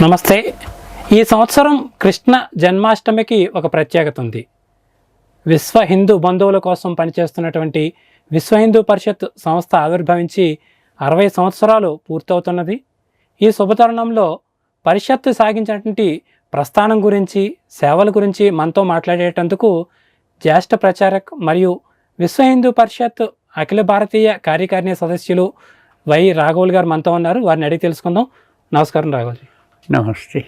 నమస్తే. ఈ సంవత్సరం కృష్ణ జన్మాష్టమికి ఒక ప్రత్యేకత ఉంది. విశ్వ హిందూ బంధువుల కోసం పనిచేస్తున్నటువంటి విశ్వ హిందూ పరిషత్ సంస్థ ఆవిర్భవించి 60 సంవత్సరాలు పూర్తవుతున్నది. ఈ శుభతరుణంలో పరిషత్తు సాగించినటువంటి ప్రస్థానం గురించి, సేవల గురించి మనతో మాట్లాడేటందుకు జ్యేష్ఠ ప్రచారక్ మరియు విశ్వ హిందూ పరిషత్ అఖిల భారతీయ కార్యకారిణి సదస్యులు వై రాఘవులు గారు మనతో ఉన్నారు. వారిని అడిగి తెలుసుకుందాం. నమస్కారం రాఘవుజీ. నమస్తే.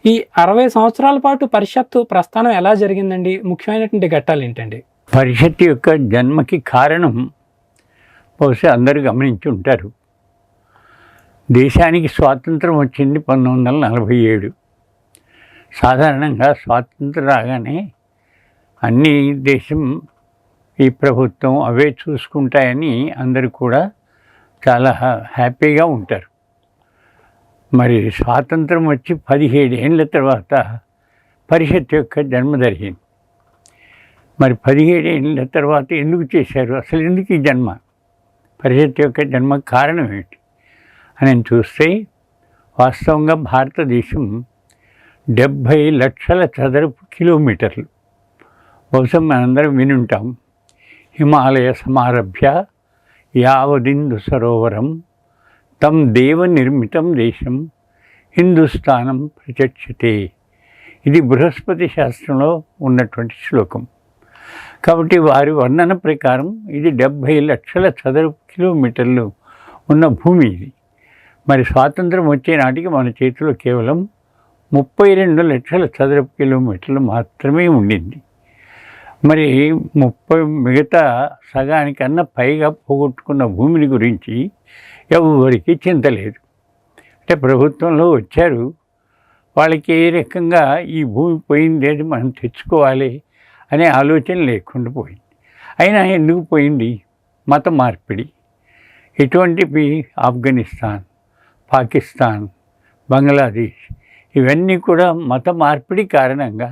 ఈ 60 సంవత్సరాల పాటు పరిషత్తు ప్రస్థానం ఎలా జరిగిందండి? ముఖ్యమైనటువంటి ఘట్టాలు ఏంటండి? పరిషత్తు యొక్క జన్మకి కారణం బహుశా అందరూ గమనించి ఉంటారు. దేశానికి స్వాతంత్రం వచ్చింది 1947. సాధారణంగా స్వాతంత్రం రాగానే అన్ని దేశం ఈ ప్రభుత్వం అవే చూసుకుంటాయని అందరూ కూడా చాలా హ్యాపీగా ఉంటారు. మరి స్వాతంత్రం వచ్చి 17 ఏళ్ళ తర్వాత పరిషత్ యొక్క జన్మ జరిగింది. మరి 17 ఏళ్ళ తర్వాత ఎందుకు చేశారు, అసలు ఎందుకు ఈ జన్మ, పరిషత్ యొక్క జన్మ కారణం ఏంటి అని చూస్తే, వాస్తవంగా భారతదేశం 70 లక్షల చదరపు కిలోమీటర్లు. బహుశా మనందరం వినుంటాం. హిమాలయ సమారభ్య యావదిందు సరోవరం తం దేవ నిర్మితం దేశం హిందుస్థానం ప్రచక్షతే. ఇది బృహస్పతి శాస్త్రంలో ఉన్నటువంటి శ్లోకం. కాబట్టి వారి వర్ణన ప్రకారం ఇది 70 లక్షల చదరపు కిలోమీటర్లు ఉన్న భూమి ఇది. మరి స్వాతంత్రం వచ్చే నాటికి మన చేతిలో కేవలం 32 లక్షల చదరపు కిలోమీటర్లు మాత్రమే ఉండింది. మరి మిగతా సగానికన్నా పైగా పోగొట్టుకున్న భూమిని గురించి ఎవరికి చింత లేదు. అంటే ప్రభుత్వంలో వచ్చారు, వాళ్ళకి ఏ రకంగా ఈ భూమి పోయింది, అది మనం తెచ్చుకోవాలి అనే ఆలోచన లేకుండా పోయింది. అయినా ఎందుకు పోయింది? మత మార్పిడి. ఇటువంటివి ఆఫ్ఘనిస్తాన్, పాకిస్తాన్, బంగ్లాదేశ్ ఇవన్నీ కూడా మత మార్పిడి కారణంగా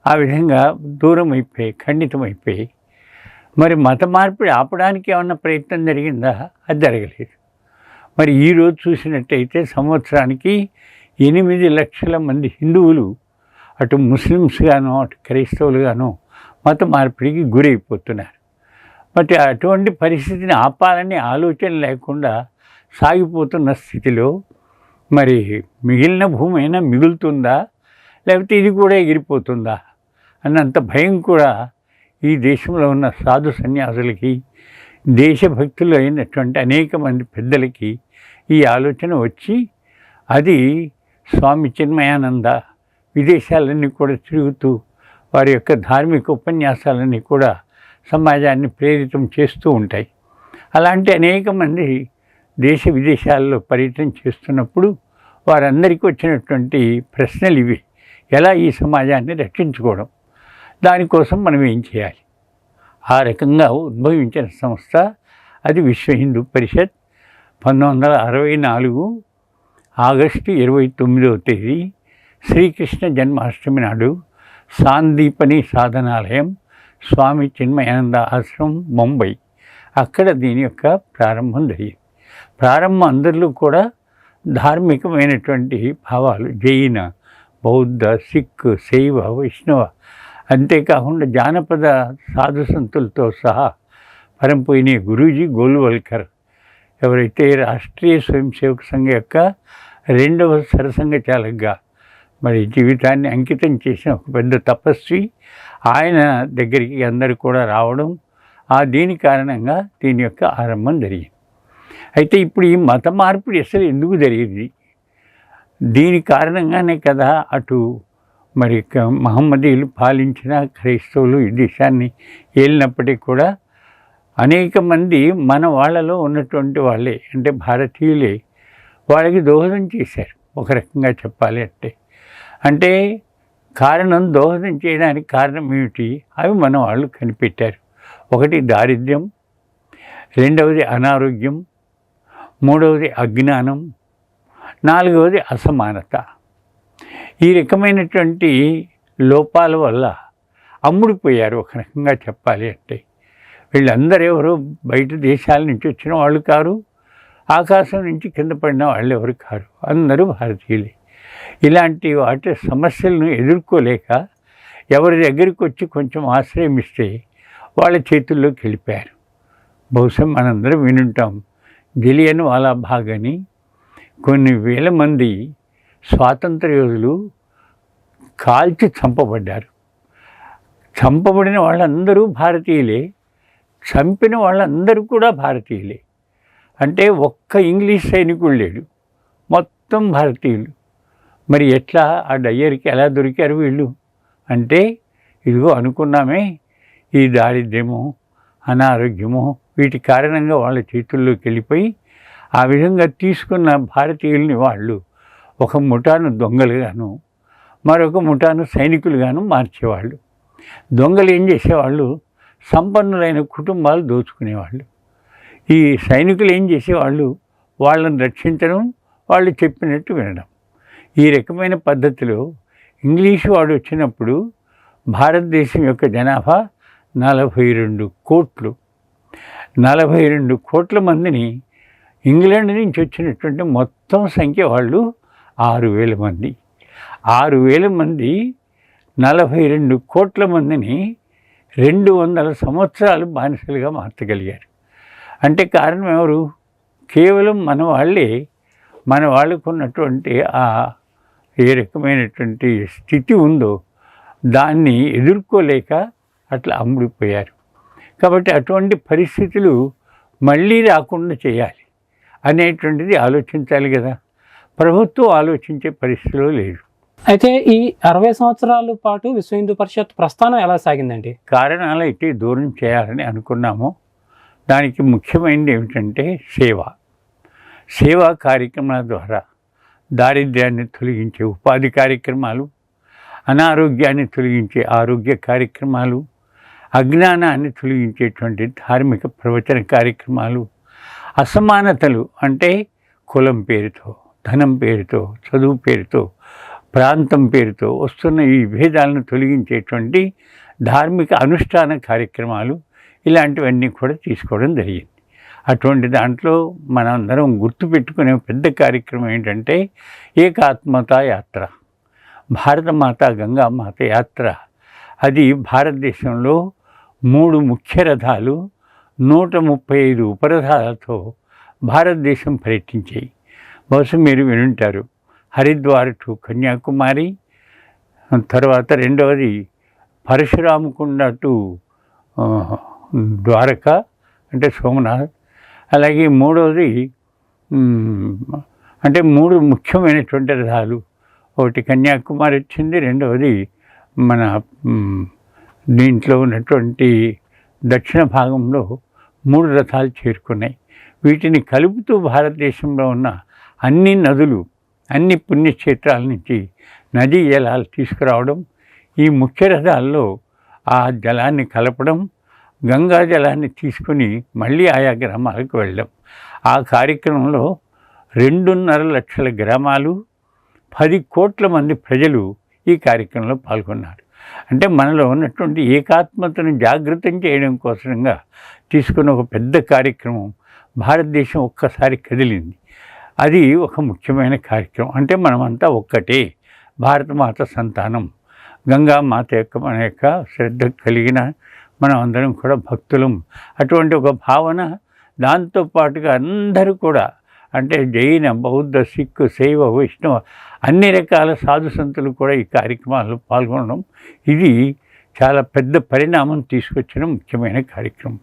ఆ విధంగా దూరం అయిపోయి, ఖండితమైపోయి. మరి మత మార్పిడి ఆపడానికి ఏమన్నా ప్రయత్నం జరిగిందా? అది జరగలేదు. మరి ఈరోజు చూసినట్టయితే సంవత్సరానికి 8 లక్షల మంది హిందువులు అటు ముస్లిమ్స్గానో అటు క్రైస్తవులుగానో మత మార్పిడికి గురైపోతున్నారు. మరి అటువంటి పరిస్థితిని ఆపాలని ఆలోచన లేకుండా సాగిపోతున్న స్థితిలో మరి మిగిలిన భూమి అయినా మిగులుతుందా, లేకపోతే ఇది కూడా ఎగిరిపోతుందా అన్నంత భయం కూడా ఈ దేశంలో ఉన్న సాధు సన్యాసులకి, దేశభక్తులు అయినటువంటి అనేక మంది పెద్దలకి ఈ ఆలోచన వచ్చి, అది స్వామి చిన్మయానంద విదేశాలన్నీ కూడా తిరుగుతూ వారి యొక్క ధార్మిక ఉపన్యాసాలన్నీ కూడా సమాజాన్ని ప్రేరితం చేస్తూ ఉంటాయి. అలాంటి అనేక మంది దేశ విదేశాల్లో పర్యటన చేస్తున్నప్పుడు వారందరికీ వచ్చినటువంటి ప్రశ్నలు ఇవి: ఎలా ఈ సమాజాన్ని రక్షించుకోవడం, దానికోసం మనం ఏం చేయాలి? ఆ రకంగా ఉద్భవించిన సంస్థ అది విశ్వ హిందూ పరిషత్. 1964 ఆగస్టు 29వ తేదీ శ్రీకృష్ణ జన్మాష్టమి నాడు సాందీపని సాధనాలయం, స్వామి చిన్మయానంద ఆశ్రమం, ముంబై, అక్కడ దీని యొక్క ప్రారంభం జరిగింది. ప్రారంభం అందరిలో కూడా ధార్మికమైనటువంటి భావాలు, జైన, బౌద్ధ, సిక్, శైవ, వైష్ణవ, అంతేకాకుండా జానపద సాధు సంతులతో సహా పరంపోయిన గురూజీ గోల్వల్కర్, ఎవరైతే రాష్ట్రీయ స్వయం సేవక సంఘ యొక్క 2వ సరసంఘచాలకుగా మరి జీవితాన్ని అంకితం చేసిన ఒక పెద్ద తపస్వి, ఆయన దగ్గరికి అందరూ కూడా రావడం, దీని కారణంగా దీని యొక్క ఆరంభం జరిగింది. అయితే ఇప్పుడు ఈ మత మార్పిడి అసలు ఎందుకు జరిగింది? దీని కారణంగానే కదా అటు మరి మహమ్మదీయులు పాలించిన క్రైస్తవులు ఈ దేశాన్ని ఏలినప్పటికీ కూడా అనేక మంది మన వాళ్ళలో ఉన్నటువంటి వాళ్ళే, అంటే భారతీయులే వాళ్ళకి దోహదం చేశారు. ఒక రకంగా చెప్పాలి అంటే కారణం, దోహదం చేయడానికి కారణం ఏమిటి? అవి మన వాళ్ళు కనిపెట్టారు. ఒకటి దారిద్ర్యం, రెండవది అనారోగ్యం, మూడవది అజ్ఞానం, నాలుగవది అసమానత. ఈ రకమైనటువంటి లోపాల వల్ల అమ్ముడిపోయారు ఒక రకంగా చెప్పాలి. వీళ్ళందరూ ఎవరు బయట దేశాల నుంచి వచ్చిన వాళ్ళు కారు, ఆకాశం నుంచి కింద పడిన వాళ్ళు ఎవరు కారు, అందరూ భారతీయులే. ఇలాంటి వాటి సమస్యలను ఎదుర్కోలేక ఎవరి దగ్గరికి వచ్చి కొంచెం ఆశ్రయం ఇస్తే వాళ్ళ చేతుల్లోకి వెళ్ళిపోయారు. బహుశా మనందరం వినుంటాం, జలియన్ వాలా బాగ్ అని కొన్ని వేల మంది స్వాతంత్ర యోధులు కాల్చి చంపబడ్డారు. చంపబడిన వాళ్ళందరూ భారతీయులే, చంపిన వాళ్ళందరూ కూడా భారతీయులే. అంటే ఒక్క ఇంగ్లీష్ సైనికుడు లేడు, మొత్తం భారతీయులు. మరి ఎట్లా ఆ డయ్యర్కి ఎలా దొరికారు వీళ్ళు అంటే, ఇదిగో అనుకున్నామే, ఈ దారిద్ర్యమో అనారోగ్యమో వీటి కారణంగా వాళ్ళ చేతుల్లోకి వెళ్ళిపోయి ఆ విధంగా తీసుకున్న భారతీయుల్ని వాళ్ళు ఒక ముఠాను దొంగలుగాను మరొక ముఠాను సైనికులుగాను మార్చేవాళ్ళు. దొంగలు ఏం చేసేవాళ్ళు, సంపన్నులైన కుటుంబాలు దోచుకునేవాళ్ళు. ఈ సైనికులు ఏం చేసేవాళ్ళు, వాళ్ళని రక్షించడం, వాళ్ళు చెప్పినట్టు వినడం. ఈ రకమైన పద్ధతిలో ఇంగ్లీషు వాడు వచ్చినప్పుడు భారతదేశం యొక్క జనాభా 42 కోట్లు. 42 కోట్ల మందిని ఇంగ్లాండ్ నుంచి వచ్చినటువంటి మొత్తం సంఖ్య వాళ్ళు 6,000 మంది. 6,000 మంది 42 కోట్ల మందిని 200 సంవత్సరాలు బానిసలుగా మార్చగలిగారు. అంటే కారణం ఎవరు? కేవలం మన వాళ్ళే. మన వాళ్ళకు ఉన్నటువంటి ఆ ఏ రకమైనటువంటి స్థితి ఉందో దాన్ని ఎదుర్కోలేక అట్లా అమ్ముడిపోయారు. కాబట్టి అటువంటి పరిస్థితులు మళ్ళీ రాకుండా చేయాలి అనేటువంటిది ఆలోచించాలి కదా. ప్రభుత్వం ఆలోచించే పరిస్థితిలో లేదు. అయితే ఈ 60 సంవత్సరాల పాటు విశ్వ హిందూ పరిషత్ ప్రస్థానం ఎలా సాగిందండి? కారణాలు అయితే దూరం చేయాలని అనుకున్నాము. దానికి ముఖ్యమైనది ఏమిటంటే సేవా కార్యక్రమాల ద్వారా దారిద్ర్యాన్ని తొలగించే ఉపాధి కార్యక్రమాలు, అనారోగ్యాన్ని తొలగించే ఆరోగ్య కార్యక్రమాలు, అజ్ఞానాన్ని తొలగించేటువంటి ధార్మిక ప్రవచన కార్యక్రమాలు, అసమానతలు అంటే కులం పేరుతో, ధనం పేరుతో, చదువు పేరుతో, ప్రాంతం పేరుతో వస్తున్న ఈ భేదాలను తొలగించేటువంటి ధార్మిక అనుష్ఠాన కార్యక్రమాలు ఇలాంటివన్నీ కూడా తీసుకోవడం జరిగింది. అటువంటి దాంట్లో మనందరం గుర్తుపెట్టుకునే పెద్ద కార్యక్రమం ఏంటంటే ఏకాత్మతా యాత్ర, భారతమాత గంగామాత యాత్ర. అది భారతదేశంలో 3 ముఖ్య రథాలు 135 ఉపరథాలతో భారతదేశం పర్యటించాయి. బహుశా మీరు వినుంటారు, హరిద్వార్ టు కన్యాకుమారి, తర్వాత రెండవది పరశురామకుండ టు ద్వారకా అంటే సోమనాథ్, అలాగే మూడవది అంటే 3 ముఖ్యమైనటువంటి రథాలు. ఒకటి కన్యాకుమారి వచ్చింది, రెండవది మన దీంట్లో ఉన్నటువంటి దక్షిణ భాగంలో 3 రథాలు చేరుకున్నాయి. వీటిని కలుపుతూ భారతదేశంలో ఉన్న అన్ని నదులు, అన్ని పుణ్యక్షేత్రాల నుంచి నదీ జలాలు తీసుకురావడం, ఈ ముఖ్య రథాల్లో ఆ జలాన్ని కలపడం, గంగా జలాన్ని తీసుకుని మళ్ళీ ఆయా గ్రామాలకు వెళ్ళడం. ఆ కార్యక్రమంలో 2.5 లక్షల గ్రామాలు, 10 కోట్ల మంది ప్రజలు ఈ కార్యక్రమంలో పాల్గొన్నారు. అంటే మనలో ఉన్నటువంటి ఏకాత్మతను జాగృతం చేయడం కోసంగా తీసుకున్న ఒక పెద్ద కార్యక్రమం. భారతదేశం ఒక్కసారి కదిలింది. అది ఒక ముఖ్యమైన కార్యక్రమం. అంటే మనమంతా ఒక్కటే, భారతమాత సంతానం, గంగామాత యొక్క మన యొక్క శ్రద్ధ కలిగిన మనం అందరం కూడా భక్తులం. అటువంటి ఒక భావన, దాంతోపాటుగా అందరూ కూడా అంటే జైన, బౌద్ధ, సిక్కు, శైవ, వైష్ణవ అన్ని రకాల సాధు సంతులు కూడా ఈ కార్యక్రమాల్లో పాల్గొనడం, ఇది చాలా పెద్ద పరిణామం తీసుకొచ్చిన ముఖ్యమైన కార్యక్రమం.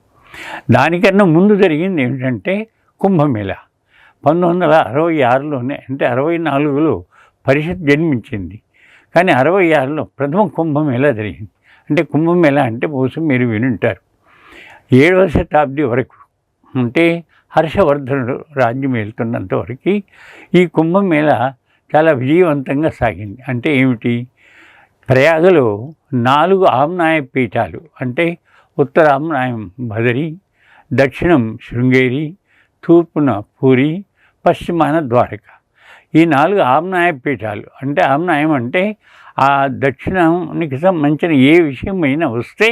దానికన్నా ముందు జరిగింది ఏమిటంటే కుంభమేళా. 1966లోనే, అంటే 64లో పరిషత్ జన్మించింది, కానీ 66లో ప్రథమ కుంభమేళా జరిగింది. అంటే కుంభమేళా అంటే బహుశా మీరు వినుంటారు, 7వ శతాబ్ది వరకు, అంటే హర్షవర్ధనుడు రాజ్యం వెళ్తున్నంత వరకు ఈ కుంభమేళా చాలా విజయవంతంగా సాగింది. అంటే ఏమిటి, ప్రయాగలో 4 ఆమ్నాయ పీఠాలు, అంటే ఉత్తర ఆమ్నాయం బదరి, దక్షిణం శృంగేరి, తూర్పున పూరి, పశ్చిమాన ద్వారక. ఈ 4 ఆమ్నాయ పీఠాలు, అంటే ఆమ్నాయం అంటే ఆ దక్షిణానికి సంబంధించిన ఏ విషయమైనా వస్తే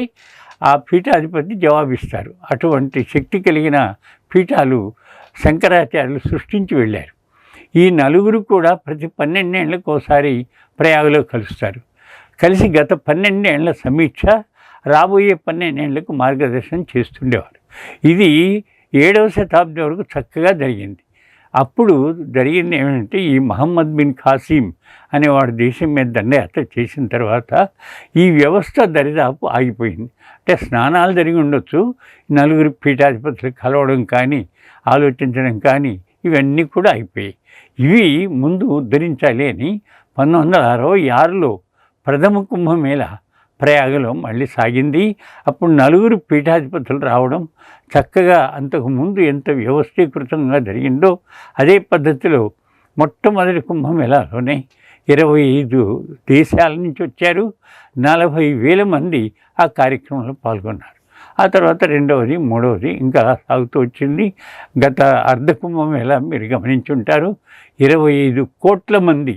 ఆ పీఠాధిపతి జవాబిస్తారు. అటువంటి శక్తి కలిగిన పీఠాలు శంకరాచార్యులు సృష్టించి వెళ్ళారు. ఈ నలుగురు కూడా ప్రతి 12 ఏళ్ళకి ఒకసారి ప్రయాగలో కలుస్తారు. కలిసి గత 12 ఏళ్ల సమీక్ష, రాబోయే 12 ఏళ్లకు మార్గదర్శనం చేస్తుండేవారు. ఇది 7వ శతాబ్దం వరకు చక్కగా జరిగింది. అప్పుడు జరిగింది ఏమిటంటే, ఈ మహమ్మద్ బిన్ ఖాసిం అనేవాడు దేశం మీద దండయాత్ర చేసిన తర్వాత ఈ వ్యవస్థ దరిదాపు ఆగిపోయింది. అంటే స్నానాలు జరిగి ఉండొచ్చు, నలుగురు పీఠాధిపతులు కలవడం కానీ ఆలోచించడం కానీ ఇవన్నీ కూడా అయిపోయాయి. ఇవి ముందు ఉద్ధరించాలి అని 1966లో ప్రథమ కుంభమేళ ప్రయాగలో మళ్ళీ సాగింది. అప్పుడు నలుగురు పీఠాధిపతులు రావడం చక్కగా అంతకుముందు ఎంత వ్యవస్థీకృతంగా జరిగిందో అదే పద్ధతిలో మొట్టమొదటి కుంభమేళాలోనే 25 దేశాల నుంచి వచ్చారు. 40,000 మంది ఆ కార్యక్రమంలో పాల్గొన్నారు. ఆ తర్వాత రెండవది, మూడవది ఇంకా సాగుతూ వచ్చింది. గత అర్ధ కుంభమేళ మీరు గమనించుంటారు. 25 కోట్ల మంది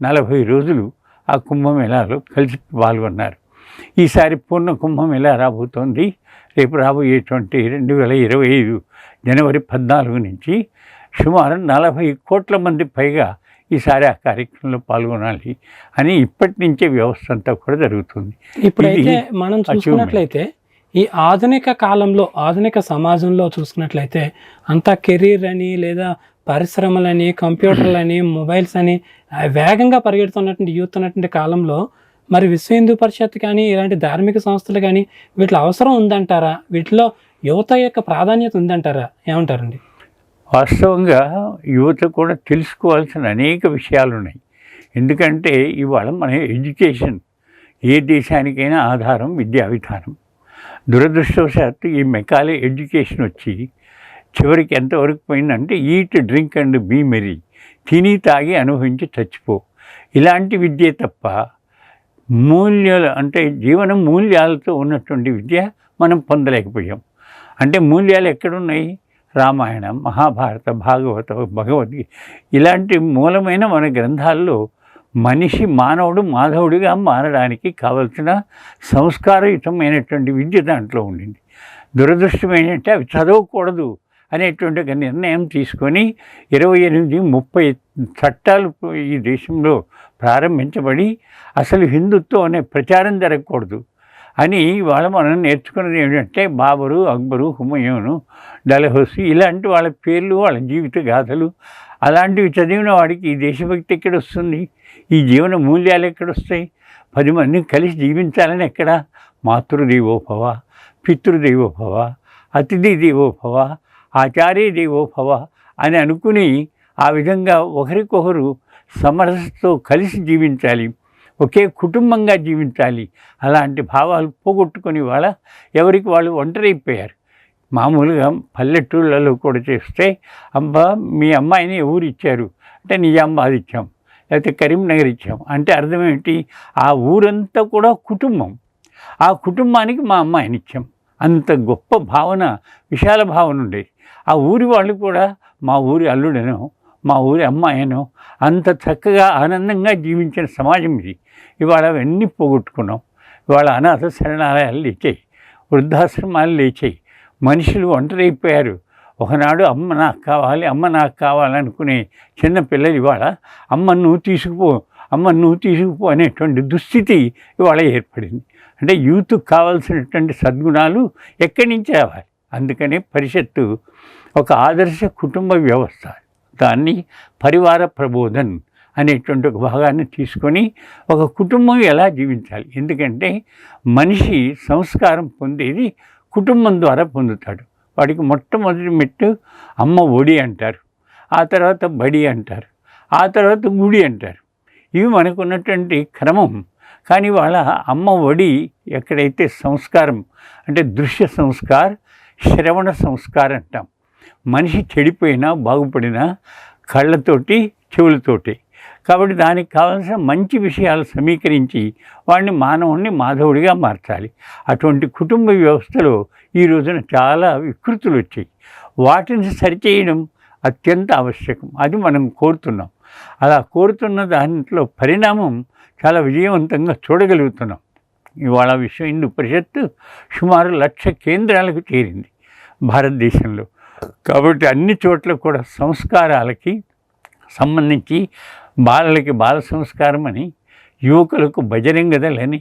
40 రోజులు ఆ కుంభమేళాలో కలిసి పాల్గొన్నారు. ఈసారి పూర్ణ కుంభమేళ రాబోతోంది. రేపు రాబోయేటువంటి 2025 జనవరి 14 నుంచి సుమారు 40 కోట్ల మంది పైగా ఈసారి ఆ కార్యక్రమంలో పాల్గొనాలి అని ఇప్పటి నుంచే వ్యవస్థ అంతా కూడా జరుగుతుంది. ఇప్పుడైతే మనం చూసుకున్నట్లయితే ఈ ఆధునిక కాలంలో, ఆధునిక సమాజంలో చూసుకున్నట్లయితే అంతా కెరీర్ అని, లేదా పరిశ్రమలని, కంప్యూటర్లని, మొబైల్స్ అని వేగంగా పరిగెడుతున్నటువంటి యూత్ ఉన్నటువంటి కాలంలో మరి విశ్వ హిందూ పరిషత్ కానీ ఇలాంటి ధార్మిక సంస్థలు కానీ వీటిలో అవసరం ఉందంటారా? వీటిలో యువత యొక్క ప్రాధాన్యత ఉందంటారా? ఏమంటారండి? వాస్తవంగా యువత కూడా తెలుసుకోవాల్సిన అనేక విషయాలు ఉన్నాయి. ఎందుకంటే ఇవాళ మన ఎడ్యుకేషన్ ఏ దేశానికైనా ఆధారం విద్యా విధానం. దురదృష్టవశాత్తు ఈ మెకాలే ఎడ్యుకేషన్ వచ్చి చివరికి ఎంతవరకు పోయిందంటే eat, drink and be merry, తిని తాగి అనుభవించి చచ్చిపో, ఇలాంటి విద్య తప్ప మూల్యాలు అంటే జీవన మూల్యాలతో ఉన్నటువంటి విద్య మనం పొందలేకపోయాం. అంటే మూల్యాలు ఎక్కడున్నాయి? రామాయణం, మహాభారత, భాగవత, భగవద్గీత ఇలాంటి మూలమైన మన గ్రంథాల్లో మనిషి మానవుడు మాధవుడిగా మారడానికి కావలసిన సంస్కారయుతమైనటువంటి విద్య దాంట్లో ఉండింది. దురదృష్టం ఏంటంటే అవి చదవకూడదు అనేటువంటి ఒక నిర్ణయం తీసుకొని 28, 30 చట్టాలు ఈ దేశంలో ప్రారంభించబడి అసలు హిందుత్వం అనే ప్రచారం జరగకూడదు అని ఇవాళ మనం నేర్చుకున్నది ఏమిటంటే బాబరు, అక్బరు, హుమయూను, డల్హౌసీ ఇలాంటి వాళ్ళ పేర్లు, వాళ్ళ జీవిత గాథలు అలాంటివి చదివిన వాడికి ఈ దేశభక్తి ఎక్కడొస్తుంది? ఈ జీవన మూల్యాలు ఎక్కడొస్తాయి? 10 మందిని కలిసి జీవించాలని ఎక్కడ? మాతృదేవోభవ, పితృదేవోభవ, అతిథి దేవోభవ, ఆచార్య దేవోభవ అని అనుకుని ఆ విధంగా ఒకరికొకరు సమరసతో కలిసి జీవించాలి, ఒకే కుటుంబంగా జీవించాలి. అలాంటి భావాలు పోగొట్టుకొని వాళ్ళ ఎవరికి వాళ్ళు ఒంటరైపోయారు. మామూలుగా పల్లెటూళ్ళలో కూడా చేస్తే అబ్బా మీ అమ్మాయిని ఎవరు ఇచ్చారు అంటే నిజామాబాద్ ఇచ్చాం, లేకపోతే కరీంనగర్ ఇచ్చాం అంటే అర్థం ఏంటి? ఆ ఊరంతా కూడా కుటుంబం, ఆ కుటుంబానికి మా అమ్మాయిని ఇచ్చాం. అంత గొప్ప భావన, విశాల భావన ఉండేది. ఆ ఊరి వాళ్ళు కూడా మా ఊరి అల్లుడనో మా ఊరి అమ్మాయినో అంత చక్కగా ఆనందంగా జీవించిన సమాజం ఇది. ఇవాళ అవన్నీ పోగొట్టుకున్నాం. ఇవాళ అనాథ శరణాలయాలు లేచాయి, వృద్ధాశ్రమాలు లేచాయి, మనుషులు ఒంటరైపోయారు. ఒకనాడు అమ్మ నాకు కావాలి, అమ్మ నాకు కావాలనుకునే చిన్న పిల్లలు ఇవాళ అమ్మ నువ్వు తీసుకుపో, అమ్మ నువ్వు తీసుకుపో అనేటువంటి దుస్థితి ఇవాళ ఏర్పడింది. అంటే యూత్కి కావాల్సినటువంటి సద్గుణాలు ఎక్కడి నుంచి రావాలి? అందుకనే పరిషత్తు ఒక ఆదర్శ కుటుంబ వ్యవస్థ, దాన్ని పరివార ప్రబోధన్ అనేటువంటి ఒక భాగాన్ని తీసుకొని ఒక కుటుంబం ఎలా జీవించాలి. ఎందుకంటే మనిషి సంస్కారం పొందేది కుటుంబం ద్వారా పొందుతాడు. వాడికి మొట్టమొదటి మెట్టు అమ్మ ఒడి అంటారు, ఆ తర్వాత బడి అంటారు, ఆ తర్వాత గుడి అంటారు. ఇవి మనకున్నటువంటి క్రమం. కానీ వాళ్ళ అమ్మ ఒడి ఎక్కడైతే సంస్కారం అంటే దృశ్య సంస్కార్, శ్రవణ సంస్కారం అంటాం. మనిషి చెడిపోయినా బాగుపడినా కళ్ళతోటి చెవులతోటి. కాబట్టి దానికి కావాల్సిన మంచి విషయాలు సమీకరించి వాడిని మానవుడిని మాధవుడిగా మార్చాలి. అటువంటి కుటుంబ వ్యవస్థలో ఈ రోజున చాలా వికృతులు వచ్చాయి. వాటిని సరిచేయడం అత్యంత ఆవశ్యకం. అది మనం కోరుతున్నాం. అలా కోరుతున్న దాంట్లో పరిణామం చాలా విజయవంతంగా చూడగలుగుతున్నాం. ఇవాళ విశ్వ హిందూ పరిషత్ సుమారు 1,00,000 కేంద్రాలకు చేరింది భారతదేశంలో. కాబట్టి అన్ని చోట్ల కూడా సంస్కారాలకి, సంబంధించి బాలలకి బాల సంస్కారం అని, యువకులకు బజరంగదలని,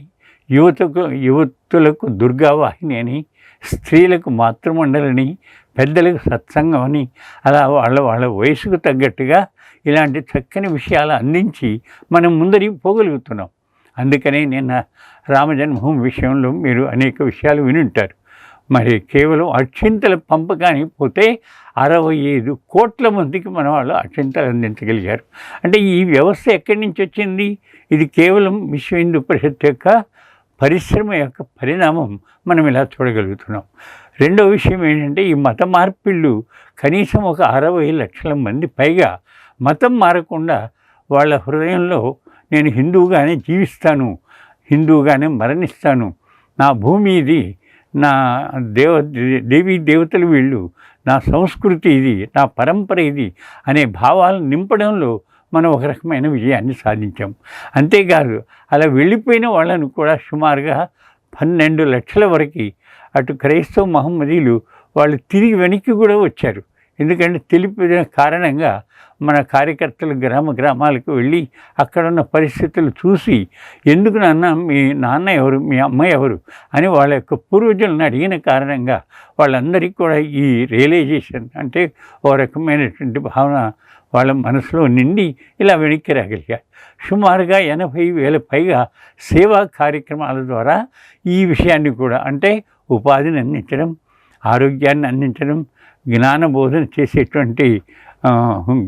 యువతులకు దుర్గావాహిని అని, స్త్రీలకు మాతృమండలని, పెద్దలకు సత్సంగం అని, అలా వాళ్ళ వయసుకు తగ్గట్టుగా ఇలాంటి చక్కని విషయాలు అందించి మనం ముందరికి పోగలుగుతున్నాం. అందుకని నిన్న రామజన్మభూమి విషయంలో మీరు అనేక విషయాలు వినుంటారు. మరి కేవలం అక్షింతల పంపకానికి పోతే 65 కోట్ల మందికి మన వాళ్ళు అక్షింతలు అందించగలిగారు. అంటే ఈ వ్యవస్థ ఎక్కడి నుంచి వచ్చింది? ఇది కేవలం విశ్వ హిందూ పరిషత్ యొక్క పరిశ్రమ యొక్క పరిణామం మనం ఇలా చూడగలుగుతున్నాం. రెండో విషయం ఏంటంటే, ఈ మత మార్పిళ్ళు కనీసం ఒక 60 లక్షల మంది పైగా మతం మారకుండా వాళ్ళ హృదయంలో నేను హిందువుగానే జీవిస్తాను, హిందువుగానే మరణిస్తాను, నా భూమి ఇది, నా దేవీ దేవతలు వీళ్ళు, నా సంస్కృతి ఇది, నా పరంపర ఇది అనే భావాలను నింపడంలో మనం ఒక రకమైన విజయాన్ని సాధించాం. అంతేకాదు అలా వెళ్ళిపోయిన వాళ్ళను కూడా సుమారుగా 12 లక్షల వరకు అటు క్రైస్తవ మహమ్మదీలు వాళ్ళు తిరిగి వెనక్కి కూడా వచ్చారు. ఎందుకంటే తెలిపిన కారణంగా మన కార్యకర్తలు గ్రామాలకు వెళ్ళి అక్కడున్న పరిస్థితులు చూసి, ఎందుకు నాన్న మీ నాన్న ఎవరు, మీ అమ్మ ఎవరు అని వాళ్ళ యొక్క పూర్వజులను అడిగిన కారణంగా వాళ్ళందరికీ కూడా ఈ రియలైజేషన్ అంటే ఓ రకమైనటువంటి భావన వాళ్ళ మనసులో నిండి ఇలా వెనక్కి రాగలిగారు. సుమారుగా 80,000 పైగా సేవా కార్యక్రమాల ద్వారా ఈ విషయాన్ని కూడా అంటే ఉపాధిని అందించడం, ఆరోగ్యాన్ని అందించడం, జ్ఞాన బోధన చేసేటువంటి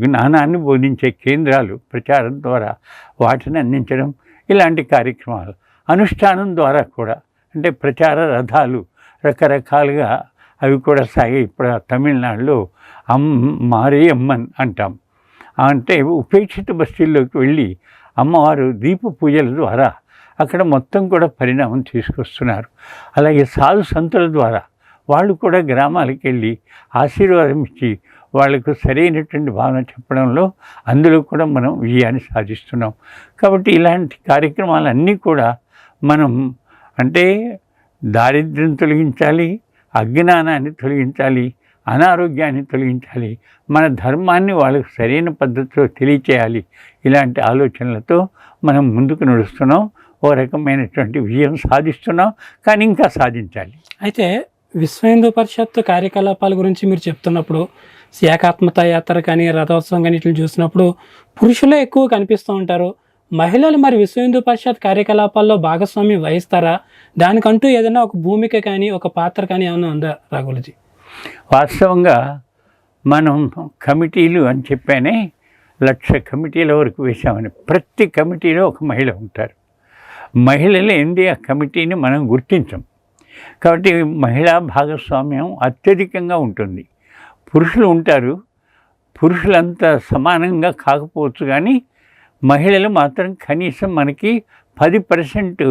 జ్ఞానాన్ని బోధించే కేంద్రాలు ప్రచారం ద్వారా వాటిని అందించడం, ఇలాంటి కార్యక్రమాలు అనుష్ఠానం ద్వారా కూడా అంటే ప్రచార రథాలు రకరకాలుగా అవి కూడా సాగే. ఇప్పుడు తమిళనాడులో మారే అమ్మన్ అంటాం, అంటే ఉపేక్షిత బస్తీల్లోకి వెళ్ళి అమ్మవారు దీప పూజల ద్వారా అక్కడ మొత్తం కూడా పరిణామం తీసుకొస్తున్నారు. అలాగే సాధు సంతుల ద్వారా వాళ్ళు కూడా గ్రామాలకు వెళ్ళి ఆశీర్వాదం ఇచ్చి వాళ్లకు సరైనటువంటి భావన చెప్పడంలో అందులో కూడా మనం విజయాన్ని సాధిస్తున్నాం. కాబట్టి ఇలాంటి కార్యక్రమాలన్నీ కూడా మనం అంటే దారిద్ర్యం తొలగించాలి, అజ్ఞానాన్ని తొలగించాలి, అనారోగ్యాన్ని తొలగించాలి, మన ధర్మాన్ని వాళ్ళకు సరైన పద్ధతిలో తెలియచేయాలి. ఇలాంటి ఆలోచనలతో మనం ముందుకు నడుస్తున్నాం. ఓ రకమైనటువంటి విజయం సాధిస్తున్నాం, కానీ ఇంకా సాధించాలి. అయితే విశ్వ హిందూ పరిషత్ కార్యకలాపాల గురించి మీరు చెప్తున్నప్పుడు ఏకాత్మత యాత్ర కానీ రథోత్సవం కానీ ఇట్లా చూసినప్పుడు పురుషులే ఎక్కువ కనిపిస్తూ ఉంటారు. మహిళలు మరి విశ్వ హిందూ పరిషత్ కార్యకలాపాల్లో భాగస్వామ్యం వహిస్తారా? దానికంటూ ఏదైనా ఒక భూమిక కానీ ఒక పాత్ర కానీ ఏమైనా ఉందా రాఘులజీ? వాస్తవంగా మనం కమిటీలు అని చెప్పానే 1,00,000 కమిటీల వరకు వేశామని. ప్రతి కమిటీలో ఒక మహిళ ఉంటారు. మహిళలు ఏంటి ఆ కమిటీని మనం గుర్తించం. కాబట్టి మహిళా భాగస్వామ్యం అత్యధికంగా ఉంటుంది. పురుషులు ఉంటారు, పురుషులంతా సమానంగా కాకపోవచ్చు, కానీ మహిళలు మాత్రం కనీసం మనకి 10%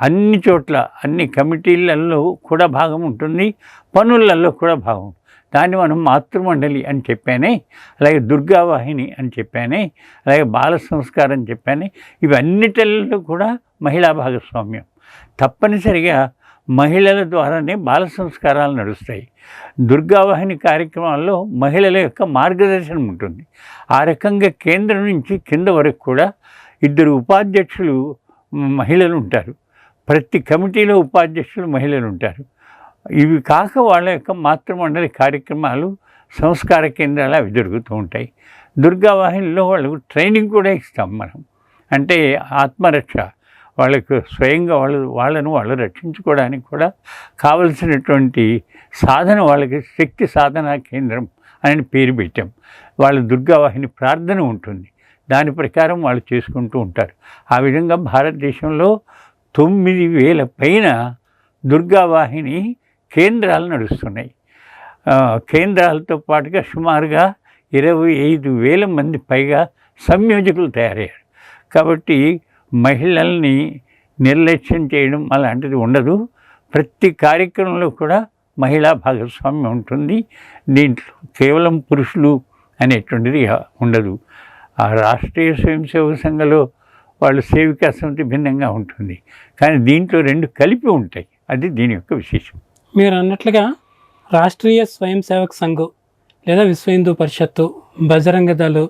అన్ని చోట్ల అన్ని కమిటీలలో కూడా భాగం ఉంటుంది, పనులలో కూడా భాగం. దాన్ని మనం మాతృమండలి అని చెప్పానే, అలాగే దుర్గావాహిని అని చెప్పానే, అలాగే బాల సంస్కారం చెప్పానే, ఇవన్నిటిలో కూడా మహిళా భాగస్వామ్యం. తప్పనిసరిగా మహిళల ద్వారానే బాల సంస్కారాలు నడుస్తాయి. దుర్గావాహిని కార్యక్రమాల్లో మహిళల యొక్క మార్గదర్శనం ఉంటుంది. ఆ రకంగా కేంద్రం నుంచి కింద వరకు కూడా 2 ఉపాధ్యక్షులు మహిళలు ఉంటారు. ప్రతి కమిటీలో ఉపాధ్యక్షులు మహిళలు ఉంటారు. ఇవి కాక వాళ్ళ యొక్క మాతృమండలి కార్యక్రమాలు, సంస్కార కేంద్రాలు అవి జరుగుతూ ఉంటాయి. దుర్గావాహినిలో వాళ్ళకు ట్రైనింగ్ కూడా ఇస్తాం మనం. అంటే ఆత్మరక్ష, వాళ్ళకు స్వయంగా వాళ్ళను రక్షించుకోవడానికి కూడా కావలసినటువంటి సాధన, వాళ్ళకి శక్తి సాధనా కేంద్రం అని పేరు పెట్టాం. వాళ్ళ దుర్గావాహిని ప్రార్థన ఉంటుంది, దాని ప్రకారం వాళ్ళు చేసుకుంటూ ఉంటారు. ఆ విధంగా భారతదేశంలో 9,000 పైన దుర్గావాహిని కేంద్రాలు నడుస్తున్నాయి. కేంద్రాలతో పాటుగా సుమారుగా 25,000 మంది పైగా సంయోజకులు తయారయ్యారు. కాబట్టి మహిళల్ని నిర్లక్ష్యం చేయడం అలాంటిది ఉండదు. ప్రతి కార్యక్రమంలో కూడా మహిళా భాగస్వామ్యం ఉంటుంది. దీంట్లో కేవలం పురుషులు అనేటువంటిది ఉండదు. ఆ రాష్ట్రీయ స్వయం సేవక సంఘంలో వాళ్ళు సేవికా సమితి భిన్నంగా ఉంటుంది, కానీ దీంట్లో 2 కలిపి ఉంటాయి. అది దీని యొక్క విశేషం. మీరు అన్నట్లుగా రాష్ట్రీయ స్వయం సేవక్ సంఘ్ లేదా విశ్వ హిందూ పరిషత్తు, బజరంగ దళ్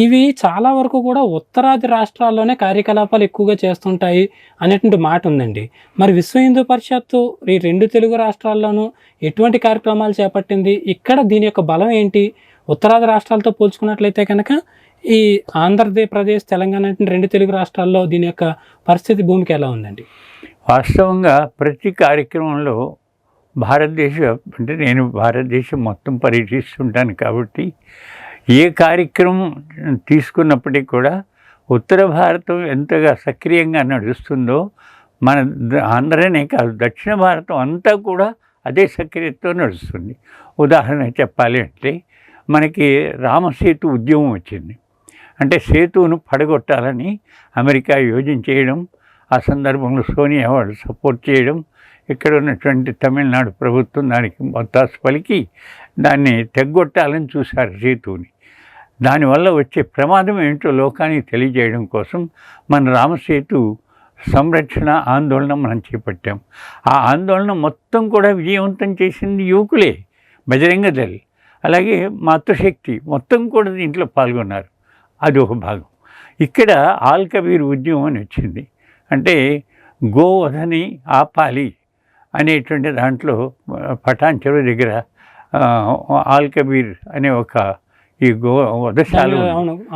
ఇవి చాలా వరకు కూడా ఉత్తరాది రాష్ట్రాల్లోనే కార్యకలాపాలు ఎక్కువగా చేస్తుంటాయి అనేటువంటి మాట ఉందండి. మరి విశ్వ హిందూ పరిషత్తు ఈ 2 తెలుగు రాష్ట్రాల్లోనూ ఎటువంటి కార్యక్రమాలు చేపట్టింది? ఇక్కడ దీని యొక్క బలం ఏంటి? ఉత్తరాది రాష్ట్రాలతో పోల్చుకున్నట్లయితే కనుక ఈ ఆంధ్రప్రదేశ్, తెలంగాణ 2 తెలుగు రాష్ట్రాల్లో దీని యొక్క పరిస్థితి, భూమికి ఎలా ఉందండి? వాస్తవంగా ప్రతి కార్యక్రమంలో నేను భారతదేశం మొత్తం పర్యటిస్తుంటాను కాబట్టి ఏ కార్యక్రమం తీసుకున్నప్పటికీ కూడా ఉత్తర భారతం ఎంతగా సక్రియంగా నడుస్తుందో మన ఆంధ్రనే కాదు, దక్షిణ భారతం అంతా కూడా అదే సక్రియతతో నడుస్తుంది. ఉదాహరణ చెప్పాలి అంటే మనకి రామసేతు ఉద్యమం వచ్చింది. అంటే సేతువును పడగొట్టాలని అమెరికా యోజించేయడం, ఆ సందర్భంలో సోనియా వాళ్ళు సపోర్ట్ చేయడం, ఇక్కడ ఉన్నటువంటి తమిళనాడు ప్రభుత్వం దానికి మొత్తాసు పలికి దాన్ని తెగ్గొట్టాలని చూశారు సేతువుని. దానివల్ల వచ్చే ప్రమాదం ఏంటో లోకానికి తెలియజేయడం కోసం మన రామసేతు సంరక్షణ ఆందోళన మనం చేపట్టాం. ఆ ఆందోళన మొత్తం కూడా విజయవంతం చేసింది యువకులే, బజరంగ దళ్, అలాగే మాతృశక్తి మొత్తం కూడా దీంట్లో పాల్గొన్నారు. అది ఒక భాగం. ఇక్కడ ఆల్ కబీర్ ఉద్యమం అని వచ్చింది. అంటే గోవధని ఆపాలి అనేటువంటి దాంట్లో పటాన్ చెరువు దగ్గర ఆల్ కబీర్ అనే ఒక ఈ వధశాల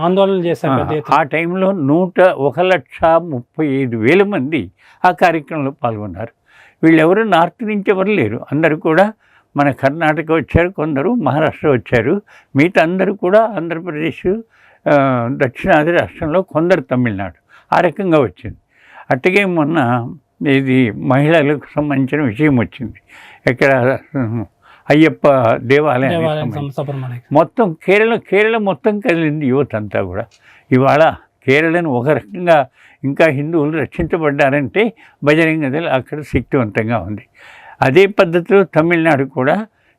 ఆందోళన చేశారు. ఆ టైంలో 1,35,000 మంది ఆ కార్యక్రమంలో పాల్గొన్నారు. వీళ్ళెవరు నార్త్ నుంచి ఎవరు లేరు, అందరూ కూడా మన కర్ణాటక వచ్చారు, కొందరు మహారాష్ట్ర వచ్చారు, మిగతా అందరూ కూడా ఆంధ్రప్రదేశ్, దక్షిణాది రాష్ట్రంలో, కొందరు తమిళనాడు, ఆ రకంగా వచ్చింది. అట్టగే మొన్న ఇది మహిళలకు సంబంధించిన విషయం వచ్చింది. ఇక్కడ అయ్యప్ప దేవాలయం మొత్తం కేరళ మొత్తం కదిలింది యువత అంతా కూడా. ఇవాళ కేరళను ఒక రకంగా ఇంకా హిందువులు రక్షించబడ్డారంటే బజరంగ దళ్ అక్కడ శక్తివంతంగా ఉంది. అదే పద్ధతిలో తమిళనాడు కూడా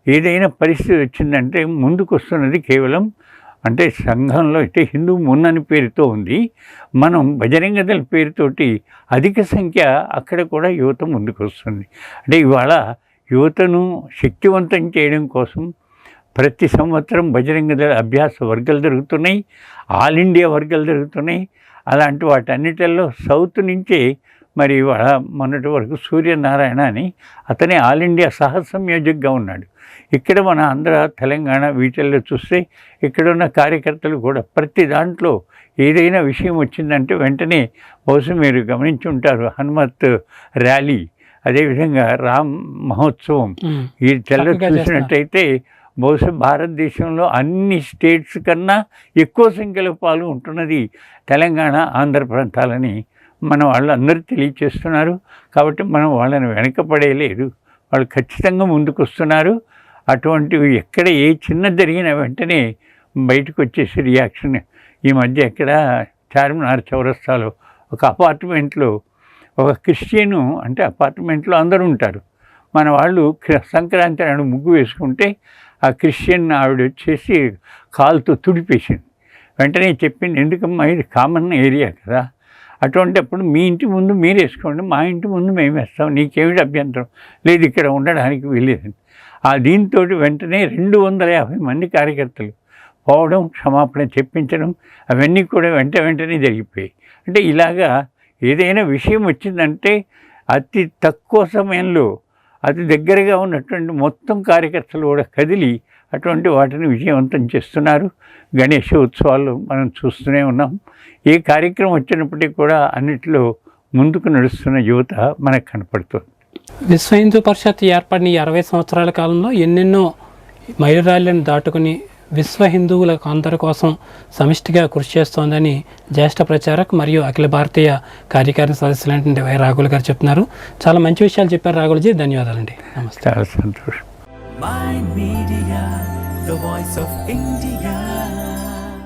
ఏదైనా పరిస్థితి వచ్చిందంటే ముందుకు వస్తున్నది కేవలం అంటే సంఘంలో అయితే హిందూ మున్నని పేరుతో ఉంది, మనం బజరంగ దళ్ పేరుతోటి అధిక సంఖ్య అక్కడ కూడా యువత ముందుకు వస్తుంది. అంటే ఇవాళ యువతను శక్తివంతం చేయడం కోసం ప్రతి సంవత్సరం బజరంగ దళ అభ్యాస వర్గాలు జరుగుతున్నాయి, ఆల్ ఇండియా వర్గాలు జరుగుతున్నాయి. అలాంటి వాటన్నిటిల్లో సౌత్ నుంచే మరి ఇవాళ మొన్నటి వరకు సూర్యనారాయణ అని అతనే ఆల్ ఇండియా సహ సంయోజకుగా ఉన్నాడు. ఇక్కడ మన ఆంధ్ర, తెలంగాణ వీటిల్లో చూస్తే ఇక్కడ ఉన్న కార్యకర్తలు కూడా ప్రతి దాంట్లో ఏదైనా విషయం వచ్చిందంటే వెంటనే, బహుశా మీరు గమనించి ఉంటారు, హనుమత్ ర్యాలీ, అదేవిధంగా రామ్ మహోత్సవం, ఈ తెల్ల చూసినట్టయితే బహుశా భారతదేశంలో అన్ని స్టేట్స్ కన్నా ఎక్కువ సంఖ్యలో పాల్గొంటున్నది తెలంగాణ, ఆంధ్ర ప్రాంతాలని మన వాళ్ళు అందరూ తెలియచేస్తున్నారు. కాబట్టి మనం వాళ్ళని వెనకపడేయలేదు, వాళ్ళు ఖచ్చితంగా ముందుకు వస్తున్నారు. అటువంటివి ఎక్కడ ఏ చిన్న జరిగిన వెంటనే బయటకు వచ్చేసి రియాక్షన్. ఈ మధ్య ఎక్కడ చార్మినార్ చౌరస్తాలో ఒక అపార్ట్మెంట్లో ఒక క్రిస్టియను, అంటే అపార్ట్మెంట్లో అందరూ ఉంటారు, మన వాళ్ళు సంక్రాంతి నాడు ముగ్గు వేసుకుంటే ఆ క్రిస్టియన్ ఆవిడ వచ్చేసి కాలుతో తుడిపేసింది. వెంటనే చెప్పింది, ఎందుకమ్మా ఇది కామన్ ఏరియా కదా, అటువంటిప్పుడు మీ ఇంటి ముందు మీరు వేసుకోండి, మా ఇంటి ముందు మేము వేస్తాం, నీకేమిటి అభ్యంతరం లేదు, ఇక్కడ ఉండడానికి వెళ్ళేదండి. ఆ దీంతో వెంటనే 250 మంది కార్యకర్తలు పోవడం, క్షమాపణ చెప్పించడం, అవన్నీ కూడా వెంటనే జరిగిపోయాయి. అంటే ఇలాగా ఏదైనా విషయం వచ్చిందంటే అతి తక్కువ సమయంలో అతి దగ్గరగా ఉన్నటువంటి మొత్తం కార్యకర్తలు కూడా కదిలి అటువంటి వాటిని విజయవంతం చేస్తున్నారు. గణేష ఉత్సవాలు మనం చూస్తూనే ఉన్నాం. ఏ కార్యక్రమం వచ్చినప్పటికీ కూడా అన్నిటిలో ముందుకు నడుస్తున్న యువత మనకు కనపడుతుంది. విశ్వ హిందూ పరిషత్ ఏర్పడిన 60 సంవత్సరాల కాలంలో ఎన్నెన్నో మైలురాళ్లను దాటుకుని విశ్వ హిందువుల అందరి కోసం సమిష్టిగా కృషి చేస్తోందని జ్యేష్ఠ ప్రచారక్ మరియు అఖిల భారతీయ కార్యకారిణి సదస్సులైనటువంటి వై రాఘుల్ గారు చెప్తున్నారు. చాలా మంచి విషయాలు చెప్పారు రాఘుల్జీ, ధన్యవాదాలండి. నమస్తే. చాలా సంతోషం. My Media, the voice of India.